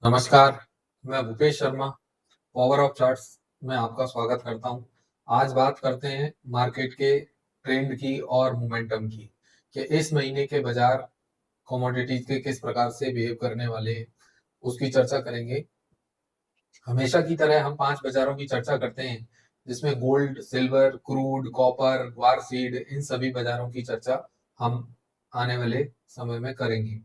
नमस्कार, मैं Bhupesh Sharma, power of charts में आपका स्वागत करता हूँ। आज बात करते हैं मार्केट के ट्रेंड की और मोमेंटम की, कि इस महीने के बाजार कमोडिटीज के किस प्रकार से बिहेव करने वाले हैं, उसकी चर्चा करेंगे। हमेशा की तरह हम 5 बाजारों की चर्चा करते हैं, जिसमें गोल्ड, सिल्वर, क्रूड, कॉपर, ग्वार सीड इन सभी बाजारों की चर्चा हम आने वाले समय में करेंगे।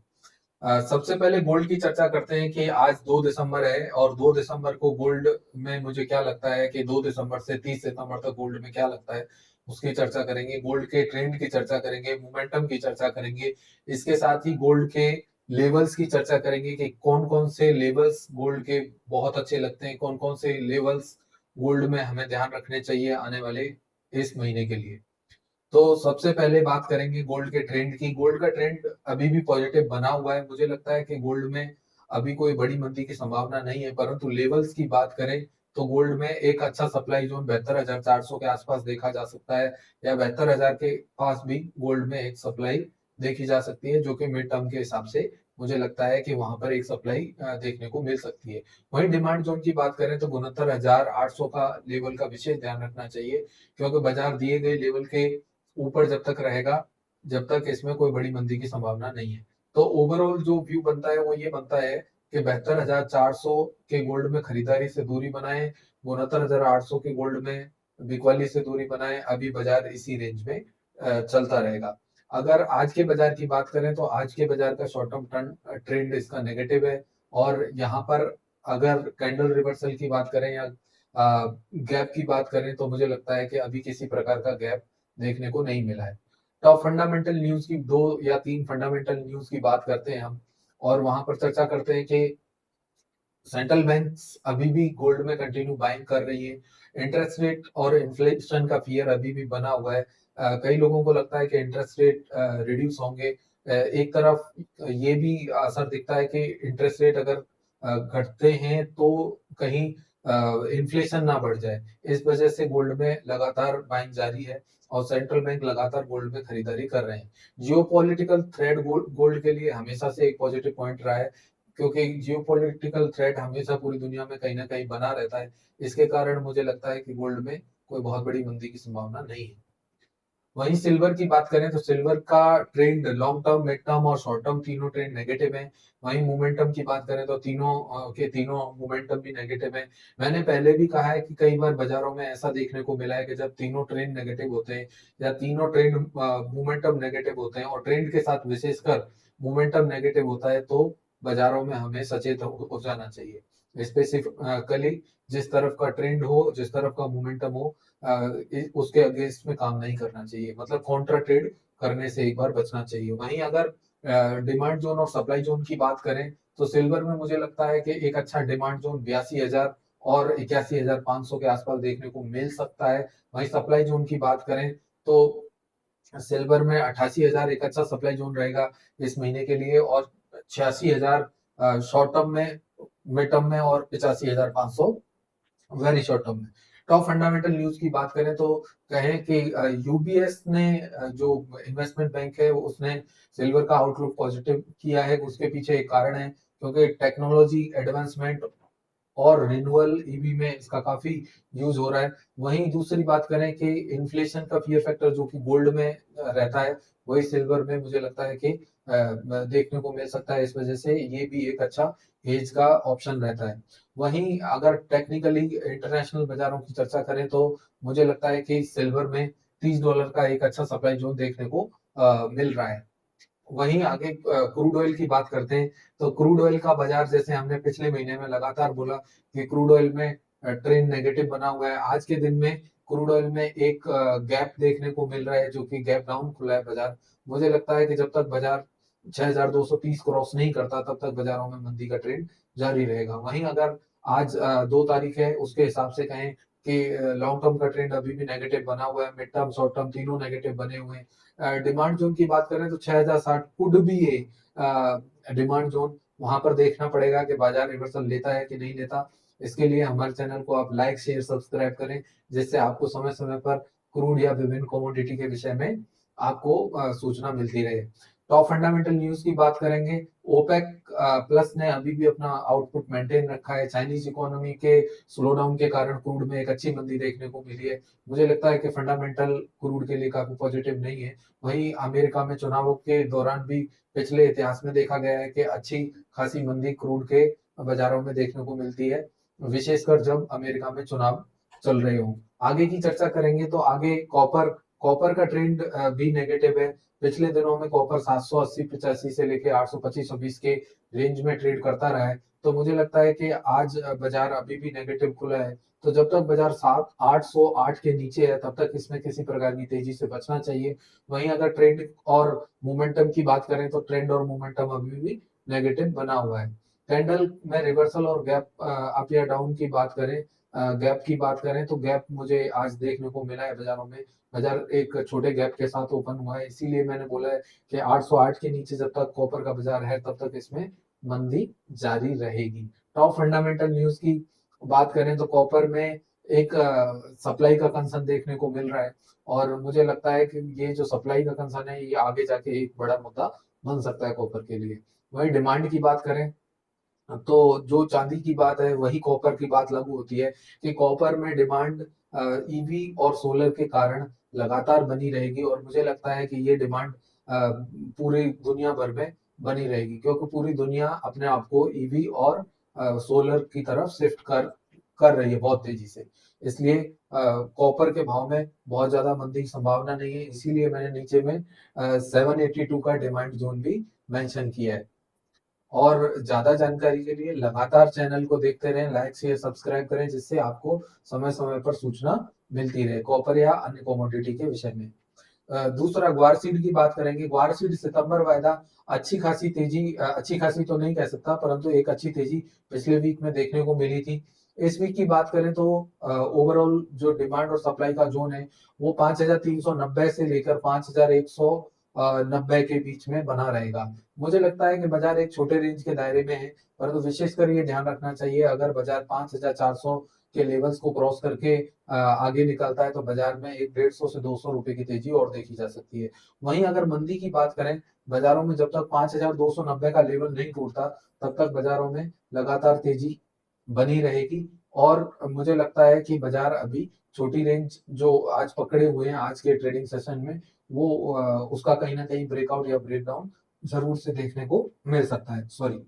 सबसे पहले गोल्ड की चर्चा करते हैं कि आज 2 दिसंबर है और 2 दिसंबर को गोल्ड में मुझे क्या लगता है कि 2 दिसंबर से 30 सितंबर तक गोल्ड में क्या लगता है, उसकी चर्चा करेंगे। गोल्ड के ट्रेंड की चर्चा करेंगे, मोमेंटम की चर्चा करेंगे। इसके साथ ही गोल्ड के लेवल्स की चर्चा करेंगे कि कौन-कौन से लेवल्स गोल्ड के बहुत अच्छे लगते हैं, कौन-कौन से लेवल्स गोल्ड में हमें ध्यान रखने चाहिए आने वाले इस महीने के लिए। तो सबसे पहले बात करेंगे गोल्ड के ट्रेंड की। गोल्ड का ट्रेंड अभी भी पॉजिटिव बना हुआ है। मुझे लगता है कि गोल्ड में अभी कोई बड़ी मंदी की संभावना नहीं है, परंतु लेवल्स की बात करें तो गोल्ड में एक अच्छा सप्लाई जोन 72,400 के आसपास देखा जा सकता है, या 72,000 के पास भी गोल्ड में एक सप्लाई देखी जा सकती है, जो कि मिड टर्म के हिसाब से मुझे लगता है कि वहां पर एक सप्लाई देखने को मिल सकती है। वहीं डिमांड जोन की बात करें तो 69,800 का लेवल का विशेष ध्यान रखना चाहिए, क्योंकि बाजार दिए गए लेवल के ऊपर जब तक रहेगा, जब तक इसमें कोई बड़ी मंदी की संभावना नहीं है। तो ओवरऑल जो व्यू बनता है वो ये बनता है कि 72,400 के गोल्ड में खरीदारी से दूरी बनाए, 69,800 के गोल्ड में बिकवाली से दूरी बनाए। अभी बाजार इसी रेंज में चलता रहेगा। अगर आज के बाजार की बात करें तो आज के बाजार का शॉर्ट टर्म ट्रेंड इसका नेगेटिव है, और यहाँ पर अगर कैंडल रिवर्सल की बात करें या गैप की बात करें तो मुझे लगता है कि अभी किसी प्रकार का गैप देखने को नहीं मिला है। टॉप फंडामेंटल न्यूज की 2 या 3 फंडामेंटल न्यूज की बात करते हैं हम, और वहां पर चर्चा करते हैं कि सेंट्रल बैंक्स अभी भी गोल्ड में कंटिन्यू बाइंग कर रही है। इंटरेस्ट रेट और इन्फ्लेशन का फियर अभी भी बना हुआ है। कई लोगों को लगता है कि इंटरेस्ट रेट रिड्यूस होंगे। एक तरफ ये भी असर दिखता है कि इंटरेस्ट रेट अगर घटते हैं तो कहीं इन्फ्लेशन ना बढ़ जाए। इस वजह से गोल्ड में लगातार बाइंग जारी है और सेंट्रल बैंक लगातार गोल्ड में खरीदारी कर रहे हैं। जियोपॉलिटिकल थ्रेट गोल्ड के लिए हमेशा से एक पॉजिटिव पॉइंट रहा है, क्योंकि जियोपॉलिटिकल थ्रेट हमेशा पूरी दुनिया में कहीं ना कहीं बना रहता है। इसके कारण मुझे लगता है कि गोल्ड में कोई बहुत बड़ी मंदी की संभावना नहीं है। वहीं सिल्वर की बात करें तो सिल्वर का trend long term, mid term और शॉर्ट टर्म तीनों ट्रेंड नेगेटिव है। वहीं मोमेंटम की बात करें तो तीनों के तीनों मोमेंटम भी नेगेटिव है। मैंने पहले भी कहा है कि कई बार बाजारों में ऐसा देखने को मिला है कि जब तीनों ट्रेंड नेगेटिव होते हैं या तीनों ट्रेंड मोमेंटम नेगेटिव होते हैं और ट्रेंड के साथ विशेषकर मोमेंटम नेगेटिव होता है, तो बाजारों में हमें सचेत हो जाना चाहिए। स्पेसिफिकली जिस तरफ का ट्रेंड हो, जिस तरफ का मोमेंटम हो, उसके अगेंस्ट में काम नहीं करना चाहिए, मतलब कॉन्ट्रा ट्रेड करने से एक बार बचना चाहिए। वहीं अगर डिमांड जोन और सप्लाई जोन की बात करें तो सिल्वर में मुझे लगता है कि एक अच्छा डिमांड जोन 82,000 और 81,500 के आसपास देखने को मिल सकता है। वहीं सप्लाई जोन की बात करें तो सिल्वर में 88,000 एक अच्छा सप्लाई जोन रहेगा इस महीने के लिए, और 86,000 शॉर्ट टर्म में, मिड टर्म में, और 85,500 वेरी शॉर्ट टर्म में। टॉप फंडामेंटल न्यूज की बात करें तो कहें कि यूबीएस ने जो इन्वेस्टमेंट बैंक है उसने सिल्वर का आउटलुक पॉजिटिव किया है। उसके पीछे एक कारण है, क्योंकि टेक्नोलॉजी एडवांसमेंट और रिन्यूअल ईवी में इसका काफी यूज हो रहा है। वहीं दूसरी बात करें कि इन्फ्लेशन का फियर फैक्टर जो कि गोल्ड में रहता है, वही सिल्वर में मुझे लगता है कि देखने को मिल सकता है। इस वजह से ये भी एक अच्छा हेज का ऑप्शन रहता है। वहीं अगर टेक्निकली इंटरनेशनल बाजारों की चर्चा करें तो मुझे लगता है कि सिल्वर में $30 का एक अच्छा सप्लाई जोन देखने को मिल रहा है। वहीं आगे क्रूड ऑयल की बात करते हैं तो क्रूड ऑयल का बाजार, जैसे हमने पिछले महीने में लगातार बोला कि क्रूड ऑयल में ट्रेंड नेगेटिव बना हुआ है, आज के दिन में क्रूड ऑयल में एक गैप देखने को मिल रहा है, जो कि गैप डाउन खुला है बाजार। मुझे लगता है कि जब तक बाजार 6,230 क्रॉस नहीं करता तब तक बाजारों में मंदी का ट्रेंड जारी रहेगा। वहीं अगर आज 2 तारीख है, उसके हिसाब से कहें कि लॉन्ग टर्म का ट्रेंड अभी भी नेगेटिव बना हुआ है, मिड टर्म शॉर्ट टर्म तीनों नेगेटिव बने हुए हैं। डिमांड जोन की बात करें तो 6,060 कुड भी है डिमांड जोन। वहां पर देखना पड़ेगा कि बाजार रिवर्सल लेता है कि नहीं लेता। इसके लिए हमारे चैनल को आप लाइक, शेयर, सब्सक्राइब करें, जिससे आपको समय समय पर क्रूड या विभिन्न कमोडिटी के विषय में आपको सूचना मिलती रहे। टॉप फंडामेंटल न्यूज की बात करेंगे, ओपेक प्लस ने अभी भी अपना आउटपुट मेंटेन रखा है। चाइनीज इकोनॉमी के स्लो डाउन के कारण क्रूड में एक अच्छी मंदी देखने को मिली है। मुझे लगता है कि फंडामेंटल क्रूड के लिए काफी पॉजिटिव नहीं है। वहीं अमेरिका में चुनावों के दौरान भी पिछले इतिहास में देखा गया है कि अच्छी खासी मंदी क्रूड के बाजारों में देखने को मिलती है, विशेषकर जब अमेरिका में चुनाव चल रहे हो। आगे की चर्चा करेंगे तो आगे कॉपर कॉपर का ट्रेंड भी नेगेटिव है। पिछले दिनों में कॉपर 780-85 से लेके 825-20 के रेंज में ट्रेड करता रहा है। तो मुझे लगता है कि आज बाजार अभी भी नेगेटिव खुला है। तो जब तक बाजार 808 के नीचे है तब तक इसमें किसी प्रकार की तेजी से बचना चाहिए। वहीं अगर ट्रेंड और मोमेंटम की बात करें तो ट्रेंड और मोमेंटम अभी भी नेगेटिव बना हुआ है। कैंडल में रिवर्सल और गैप अप या डाउन की बात करें, गैप की बात करें तो गैप मुझे आज देखने को मिला है बाजारों में। बाजार एक छोटे गैप के साथ ओपन हुआ है, इसीलिए मैंने बोला है कि 808 के नीचे जब तक कॉपर का बाजार है तब तक इसमें मंदी जारी रहेगी। टॉप फंडामेंटल न्यूज की बात करें तो कॉपर में एक सप्लाई का कंसर्न देखने को मिल रहा है, और मुझे लगता है कि ये जो सप्लाई का कंसर्न है ये आगे जाके एक बड़ा मुद्दा बन सकता है कॉपर के लिए। वही डिमांड की बात करें तो जो चांदी की बात है वही कॉपर की बात लागू होती है कि कॉपर में डिमांड ईवी और सोलर के कारण लगातार बनी रहेगी, और मुझे लगता है कि ये डिमांड पूरी दुनिया भर में बनी रहेगी, क्योंकि पूरी दुनिया अपने आप को ईवी और सोलर की तरफ शिफ्ट कर कर रही है बहुत तेजी से। इसलिए कॉपर के भाव में बहुत ज्यादा मंदी की संभावना नहीं है, इसीलिए मैंने नीचे में 782 का डिमांड जोन भी मेंशन किया है। और ज्यादा जानकारी के लिए लगातार चैनल को देखते रहें, लाइक शेयर सब्सक्राइब करें, जिससे आपको समय समय पर सूचना मिलती रहे कॉपर या अन्य कमोडिटी के विषय में। दूसरा ग्वार सीड की बात करेंगे। ग्वार सीड सितंबर वायदा अच्छी खासी तेजी, अच्छी खासी तो नहीं कह सकता परंतु एक अच्छी तेजी पिछले वीक में देखने को मिली थी। इस वीक की बात करें तो ओवरऑल जो डिमांड और सप्लाई का जोन है वो 5390 से लेकर 5190 के बीच में बना रहेगा। मुझे लगता है कि बाजार एक छोटे रेंज के दायरे में है, परंतु विशेषकर ये ध्यान रखना चाहिए अगर बाजार 5400 के लेवल्स को क्रॉस करके आगे निकलता है तो बाजार में एक 150 से 200 रुपए की तेजी और देखी जा सकती है। वहीं अगर मंदी की बात करें, बाजारों में जब तक 5290 का लेवल नहीं टूटता तब तक बाजारों में लगातार तेजी बनी रहेगी। और मुझे लगता है कि बाजार अभी छोटी रेंज जो आज पकड़े हुए हैं आज के ट्रेडिंग सेशन में, वो उसका कहीं ना कहीं ब्रेकआउट या ब्रेकडाउन जरूर से देखने को मिल सकता है। सॉरी,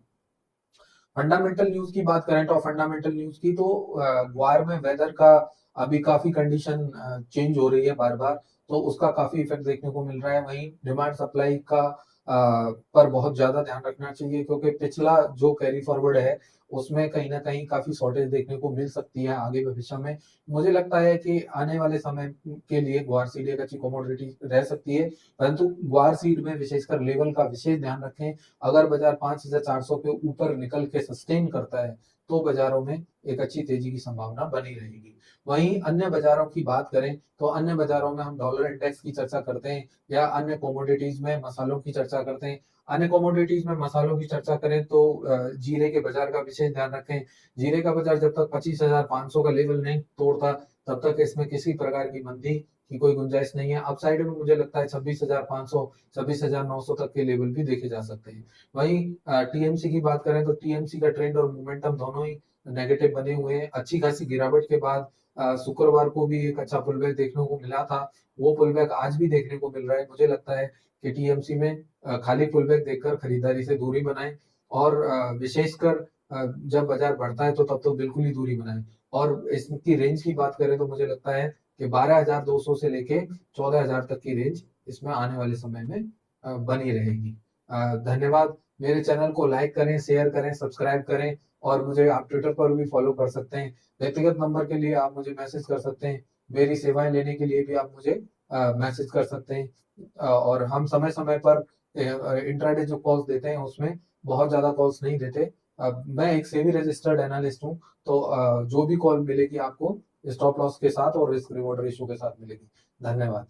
फंडामेंटल न्यूज की बात करें तो फंडामेंटल न्यूज की तो ग्वार में वेदर का अभी काफी कंडीशन चेंज हो रही है बार बार, तो उसका काफी इफेक्ट देखने को मिल रहा है। वहीं डिमांड सप्लाई का पर बहुत ज्यादा ध्यान रखना चाहिए, क्योंकि पिछला जो कैरी फॉरवर्ड है उसमें कहीं ना कहीं काफी शॉर्टेज देखने को मिल सकती है आगे भविष्य में। मुझे लगता है कि आने वाले समय के लिए ग्वार सीड एक अच्छी कमोडिटी रह सकती है, परंतु ग्वार सीड में विशेषकर लेवल का विशेष ध्यान रखें। अगर बाजार 5400 के ऊपर निकल के सस्टेन करता है तो बाजारों में एक अच्छी तेजी की संभावना बनी रहेगी। वहीं अन्य बाजारों की बात करें तो अन्य बाजारों में हम डॉलर इंडेक्स की चर्चा करते हैं या अन्य कमोडिटीज में मसालों की चर्चा करते हैं। अन्य कमोडिटीज में मसालों की चर्चा करें तो जीरे के बाजार का विशेष ध्यान रखें। जीरे का बाजार जब तक 25,500 का लेवल नहीं तोड़ता तब तक इसमें किसी प्रकार की मंदी की कोई गुंजाइश नहीं है। अपसाइड में मुझे लगता है 26,500 26,900 तक के लेवल भी देखे जा सकते हैं। वहीं टीएमसी की बात करें तो टीएमसी का ट्रेंड और मोमेंटम दोनों ही नेगेटिव बने हुए हैं। अच्छी खासी गिरावट के बाद शुक्रवार को भी एक अच्छा पुलबैक देखने को मिला था, वो पुलबैक आज भी देखने को मिल रहा है। मुझे लगता है कि टीएमसी में खाली पुलबैक देखकर खरीदारी से दूरी बनाएं, और विशेषकर जब बाजार बढ़ता है तो तब तो बिल्कुल ही दूरी बनाएं। और इसकी रेंज की बात करें तो मुझे लगता है कि 12,200 से लेके 14,000 तक की रेंज इसमें आने वाले समय में बनी रहेगी। धन्यवाद। मेरे चैनल को लाइक करें, शेयर करें, सब्सक्राइब करें, और मुझे आप ट्विटर पर भी फॉलो कर सकते हैं। व्यक्तिगत नंबर के लिए आप मुझे मैसेज कर सकते हैं, मेरी सेवाएं लेने के लिए भी आप मुझे मैसेज कर सकते हैं। और हम समय समय पर इंट्राडे जो कॉल्स देते हैं उसमें बहुत ज्यादा कॉल्स नहीं देते। मैं एक सेबी रजिस्टर्ड एनालिस्ट हूँ, तो जो भी कॉल मिलेगी आपको स्टॉप लॉस के साथ और रिस्क रिवॉर्ड रेशियो के साथ मिलेगी। धन्यवाद।